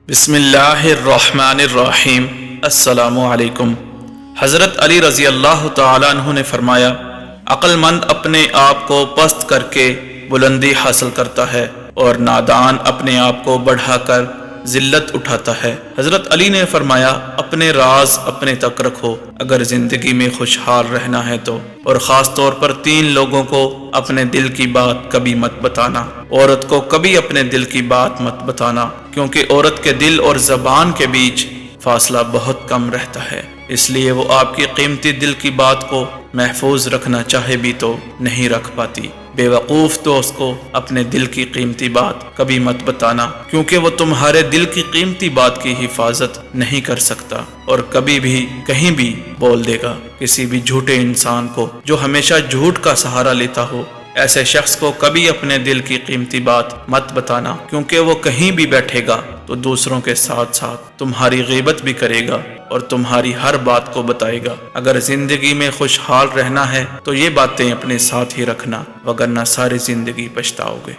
بسم اللہ الرحمن الرحیم۔ السلام علیکم۔ حضرت علی رضی اللہ تعالیٰ عنہ نے فرمایا، عقل مند اپنے آپ کو پست کر کے بلندی حاصل کرتا ہے اور نادان اپنے آپ کو بڑھا کر ذلت اٹھاتا ہے۔ حضرت علی نے فرمایا، اپنے راز اپنے تک رکھو اگر زندگی میں خوشحال رہنا ہے تو، اور خاص طور پر 3 لوگوں کو اپنے دل کی بات کبھی مت بتانا۔ عورت کو کبھی اپنے دل کی بات مت بتانا، کیونکہ عورت کے دل اور زبان کے بیچ فاصلہ بہت کم رہتا ہے، اس لیے وہ آپ کی قیمتی دل کی بات کو محفوظ رکھنا چاہے بھی تو نہیں رکھ پاتی۔ بے وقوف دوست کو اپنے دل کی قیمتی بات کبھی مت بتانا، کیونکہ وہ تمہارے دل کی قیمتی بات کی حفاظت نہیں کر سکتا اور کبھی بھی کہیں بھی بول دے گا۔ کسی بھی جھوٹے انسان کو جو ہمیشہ جھوٹ کا سہارا لیتا ہو، ایسے شخص کو کبھی اپنے دل کی قیمتی بات مت بتانا، کیونکہ وہ کہیں بھی بیٹھے گا تو دوسروں کے ساتھ ساتھ تمہاری غیبت بھی کرے گا اور تمہاری ہر بات کو بتائے گا۔ اگر زندگی میں خوشحال رہنا ہے تو یہ باتیں اپنے ساتھ ہی رکھنا، وگرنہ ساری زندگی پچھتاؤ گے۔